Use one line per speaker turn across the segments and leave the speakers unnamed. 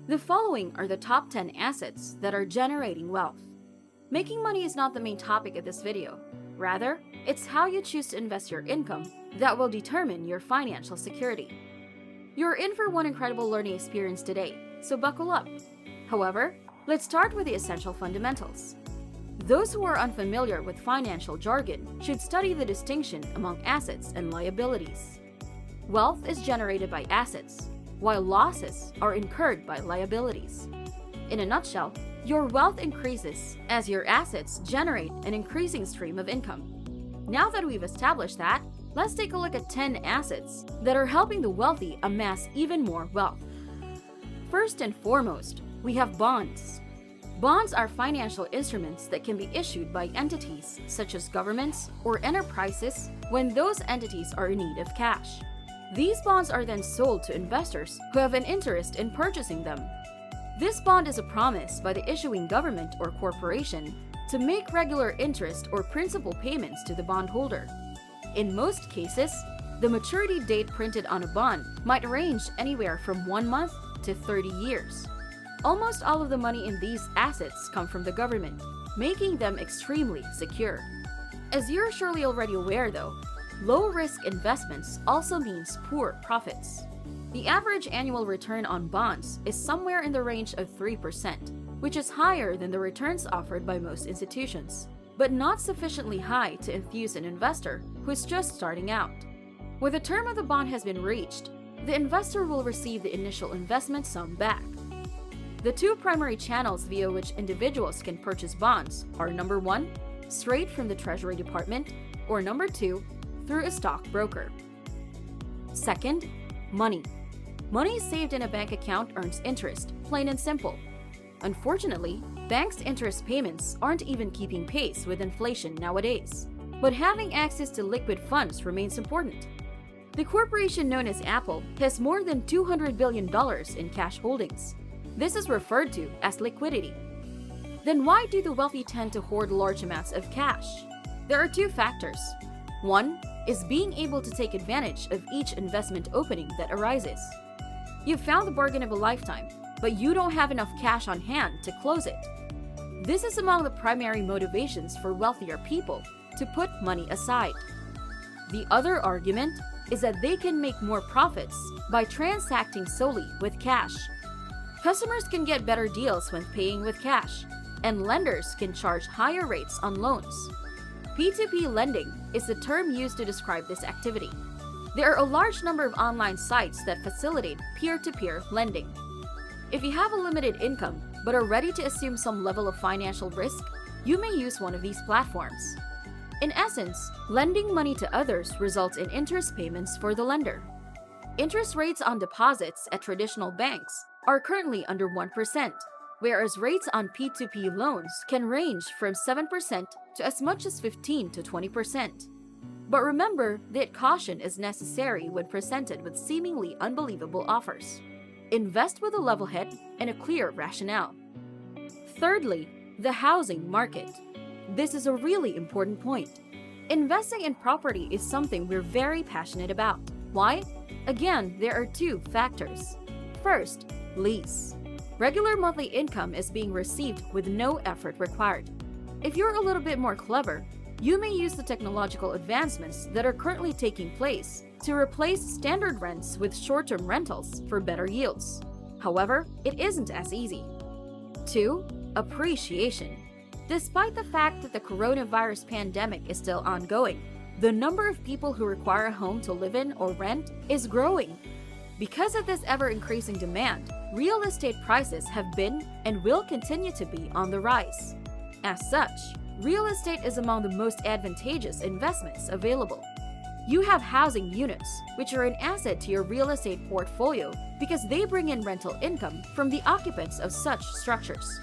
The following are the top 10 assets that are generating wealth. Making money is not the main topic of this video. Rather, it's how you choose to invest your income that will determine your financial security. You're in for one incredible learning experience today, so buckle up. However, let's start with the essential fundamentals. Those who are unfamiliar with financial jargon should study the distinction among assets and liabilities. Wealth is generated by assets, while losses are incurred by liabilities. In a nutshell, your wealth increases as your assets generate an increasing stream of income. Now that we've established that, let's take a look at 10 assets that are helping the wealthy amass even more wealth. First and foremost, we have bonds. Bonds are financial instruments that can be issued by entities such as governments or enterprises when those entities are in need of cash. These bonds are then sold to investors who have an interest in purchasing them. This bond is a promise by the issuing government or corporation to make regular interest or principal payments to the bondholder. In most cases, the maturity date printed on a bond might range anywhere from 1 month to 30 years. Almost all of the money in these assets come from the government, making them extremely secure. As you're surely already aware though, low-risk investments also means poor profits. The average annual return on bonds is somewhere in the range of 3%, which is higher than the returns offered by most institutions, but not sufficiently high to enthuse an investor who is just starting out. When the term of the bond has been reached, the investor will receive the initial investment sum back. The two primary channels via which individuals can purchase bonds are number 1, straight from the Treasury Department, or number 2, through a stockbroker. Second, money. Money saved in a bank account earns interest, plain and simple. Unfortunately, banks' interest payments aren't even keeping pace with inflation nowadays. But having access to liquid funds remains important. The corporation known as Apple has more than $200 billion in cash holdings. This is referred to as liquidity. Then why do the wealthy tend to hoard large amounts of cash? There are two factors. One is being able to take advantage of each investment opening that arises. You've found the bargain of a lifetime, but you don't have enough cash on hand to close it. This is among the primary motivations for wealthier people to put money aside. The other argument is that they can make more profits by transacting solely with cash. Customers can get better deals when paying with cash, and lenders can charge higher rates on loans. P2P Lending is the term used to describe this activity. There are a large number of online sites that facilitate peer-to-peer lending. If you have a limited income but are ready to assume some level of financial risk, you may use one of these platforms. In essence, lending money to others results in interest payments for the lender. Interest rates on deposits at traditional banks are currently under 1%, whereas rates on P2P loans can range from 7% to as much as 15 to 20%. But remember that caution is necessary when presented with seemingly unbelievable offers. Invest with a level head and a clear rationale. Thirdly, the housing market. This is a really important point. Investing in property is something we're very passionate about. Why? Again, there are two factors. First, lease. Regular monthly income is being received with no effort required. If you're a little bit more clever, you may use the technological advancements that are currently taking place to replace standard rents with short-term rentals for better yields. However, it isn't as easy. 2. Appreciation. Despite the fact that the coronavirus pandemic is still ongoing, the number of people who require a home to live in or rent is growing. Because of this ever-increasing demand, real estate prices have been and will continue to be on the rise. As such, real estate is among the most advantageous investments available. You have housing units, which are an asset to your real estate portfolio because they bring in rental income from the occupants of such structures.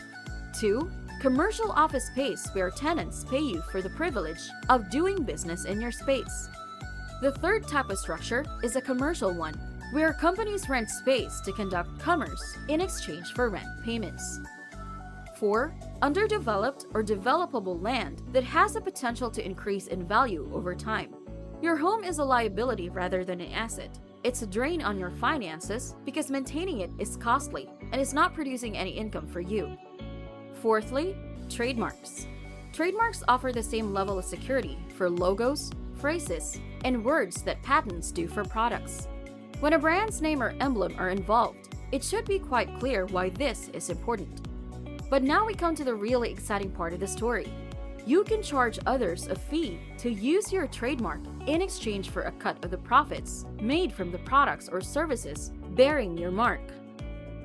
2. Commercial office space where tenants pay you for the privilege of doing business in your space. The third type of structure is a commercial one, where companies rent space to conduct commerce in exchange for rent payments. 4. Underdeveloped or developable land that has the potential to increase in value over time. Your home is a liability rather than an asset. it's a drain on your finances because maintaining it is costly and is not producing any income for you. Fourthly, trademarks. Trademarks offer the same level of security for logos, phrases, and words that patents do for products. When a brand's name or emblem are involved, it should be quite clear why this is important. But now we come to the really exciting part of the story. You can charge others a fee to use your trademark in exchange for a cut of the profits made from the products or services bearing your mark.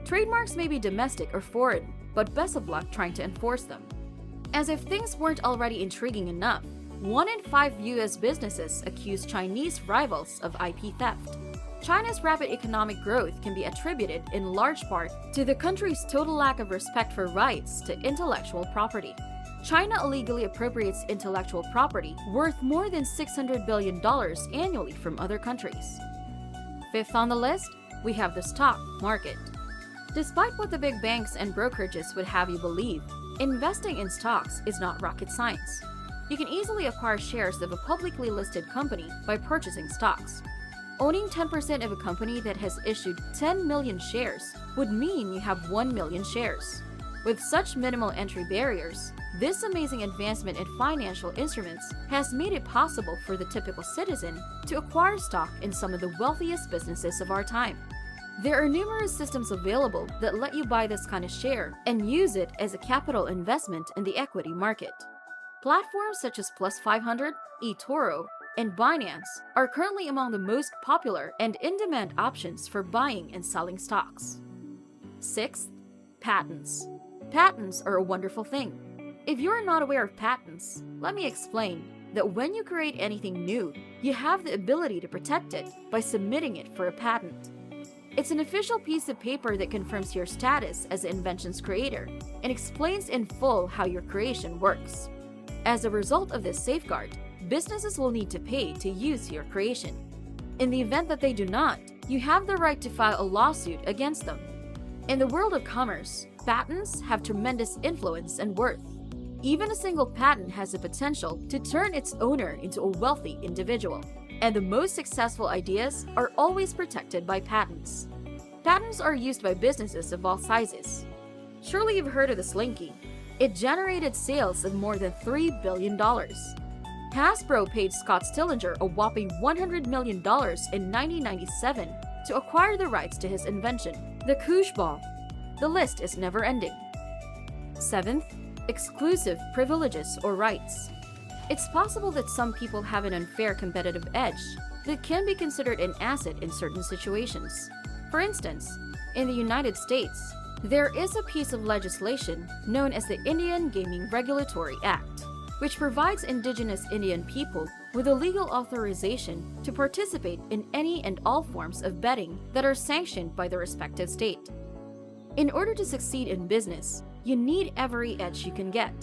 Trademarks may be domestic or foreign, but best of luck trying to enforce them. As if things weren't already intriguing enough, 1 in 5 US businesses accuse Chinese rivals of IP theft. China's rapid economic growth can be attributed in large part to the country's total lack of respect for rights to intellectual property. China illegally appropriates intellectual property worth more than $600 billion annually from other countries. Fifth on the list, we have the stock market. Despite what the big banks and brokerages would have you believe, investing in stocks is not rocket science. You can easily acquire shares of a publicly listed company by purchasing stocks. Owning 10% of a company that has issued 10 million shares would mean you have 1 million shares. With such minimal entry barriers, this amazing advancement in financial instruments has made it possible for the typical citizen to acquire stock in some of the wealthiest businesses of our time. There are numerous systems available that let you buy this kind of share and use it as a capital investment in the equity market. Platforms such as Plus 500, eToro, and Binance are currently among the most popular and in-demand options for buying and selling stocks. Sixth, patents. Patents are a wonderful thing. If you're not aware of patents, let me explain that when you create anything new, you have the ability to protect it by submitting it for a patent. It's an official piece of paper that confirms your status as the invention's creator and explains in full how your creation works. As a result of this safeguard, businesses will need to pay to use your creation. In the event that they do not, you have the right to file a lawsuit against them. In the world of commerce, patents have tremendous influence and worth. Even a single patent has the potential to turn its owner into a wealthy individual. And the most successful ideas are always protected by patents. Patents are used by businesses of all sizes. Surely you've heard of the Slinky. It generated sales of more than $3 billion. Hasbro paid Scott Stillinger a whopping $100 million in 1997 to acquire the rights to his invention, the Koosh Ball. The list is never ending. Seventh, exclusive privileges or rights. It's possible that some people have an unfair competitive edge that can be considered an asset in certain situations. For instance, in the United States, there is a piece of legislation known as the Indian Gaming Regulatory Act, which provides indigenous Indian people with a legal authorization to participate in any and all forms of betting that are sanctioned by the respective state. In order to succeed in business, you need every edge you can get,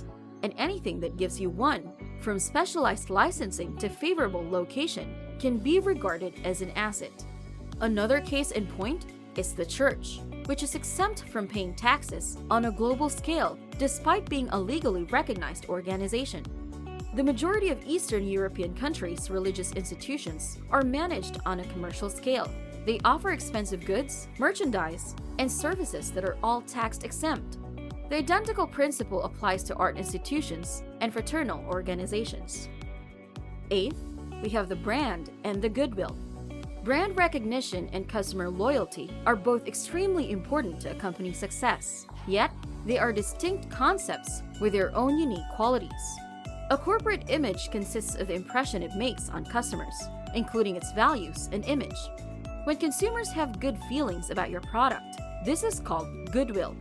and anything that gives you one, from specialized licensing to favorable location, can be regarded as an asset. Another case in point is the church, which is exempt from paying taxes on a global scale despite being a legally recognized organization. The majority of Eastern European countries' religious institutions are managed on a commercial scale. They offer expensive goods, merchandise, and services that are all tax exempt. The identical principle applies to art institutions and fraternal organizations. Eighth, we have the brand and the goodwill. Brand recognition and customer loyalty are both extremely important to a company's success, yet they are distinct concepts with their own unique qualities. A corporate image consists of the impression it makes on customers, including its values and image. When consumers have good feelings about your product, this is called goodwill.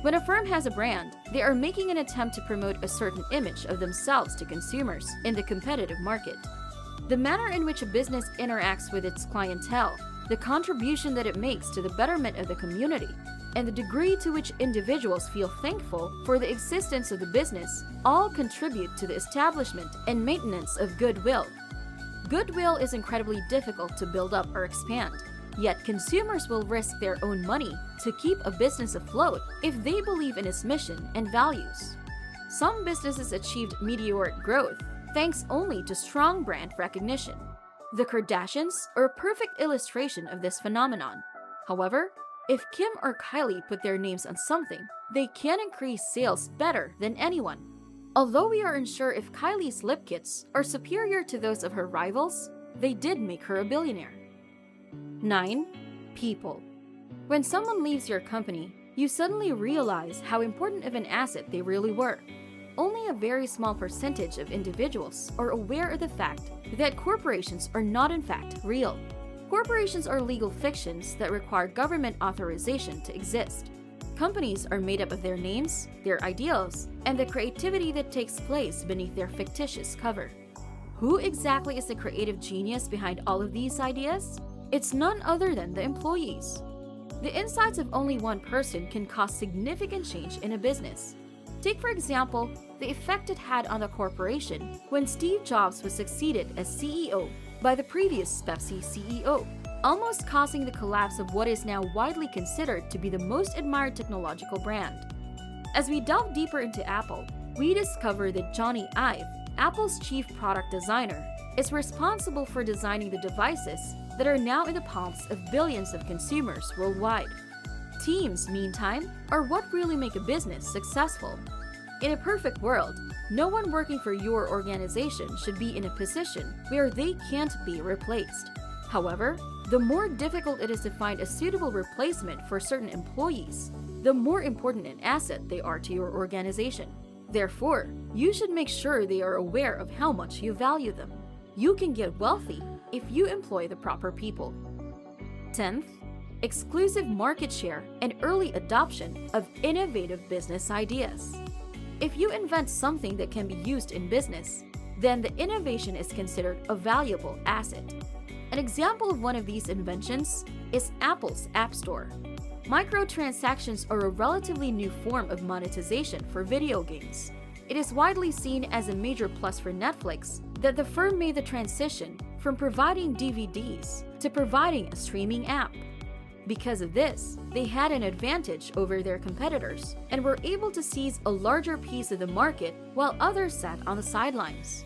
When a firm has a brand, they are making an attempt to promote a certain image of themselves to consumers in the competitive market. The manner in which a business interacts with its clientele, the contribution that it makes to the betterment of the community, and the degree to which individuals feel thankful for the existence of the business all contribute to the establishment and maintenance of goodwill. Goodwill is incredibly difficult to build up or expand, yet consumers will risk their own money to keep a business afloat if they believe in its mission and values. Some businesses achieved meteoric growth thanks only to strong brand recognition. The Kardashians are a perfect illustration of this phenomenon. However, if Kim or Kylie put their names on something, they can increase sales better than anyone. Although we are unsure if Kylie's lip kits are superior to those of her rivals, they did make her a billionaire. 9. People. When someone leaves your company, you suddenly realize how important of an asset they really were. Only a very small percentage of individuals are aware of the fact that corporations are not in fact real. Corporations are legal fictions that require government authorization to exist. Companies are made up of their names, their ideals, and the creativity that takes place beneath their fictitious cover. Who exactly is the creative genius behind all of these ideas? It's none other than the employees. The insights of only one person can cause significant change in a business. Take, for example, the effect it had on the corporation when Steve Jobs was succeeded as CEO by the previous Pepsi CEO, almost causing the collapse of what is now widely considered to be the most admired technological brand. As we delve deeper into Apple, we discover that Johnny Ive, Apple's chief product designer, is responsible for designing the devices that are now in the palms of billions of consumers worldwide. Teams, meantime, are what really make a business successful. In a perfect world, no one working for your organization should be in a position where they can't be replaced. However, the more difficult it is to find a suitable replacement for certain employees, the more important an asset they are to your organization. Therefore, you should make sure they are aware of how much you value them. You can get wealthy if you employ the proper people. 10th, exclusive market share and early adoption of innovative business ideas. If you invent something that can be used in business, then the innovation is considered a valuable asset. An example of one of these inventions is Apple's App Store. Microtransactions are a relatively new form of monetization for video games. It is widely seen as a major plus for Netflix that the firm made the transition from providing DVDs to providing a streaming app. Because of this, they had an advantage over their competitors and were able to seize a larger piece of the market while others sat on the sidelines.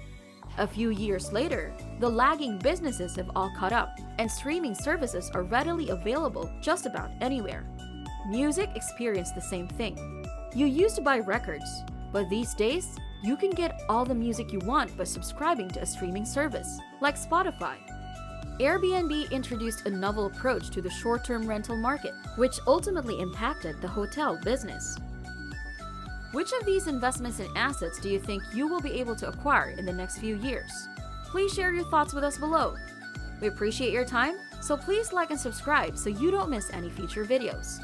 A few years later, the lagging businesses have all caught up, and streaming services are readily available just about anywhere. Music experienced the same thing. You used to buy records, but these days, you can get all the music you want by subscribing to a streaming service, like Spotify. Airbnb introduced a novel approach to the short-term rental market, which ultimately impacted the hotel business. Which of these investments and assets do you think you will be able to acquire in the next few years? Please share your thoughts with us below. We appreciate your time, so please like and subscribe so you don't miss any future videos.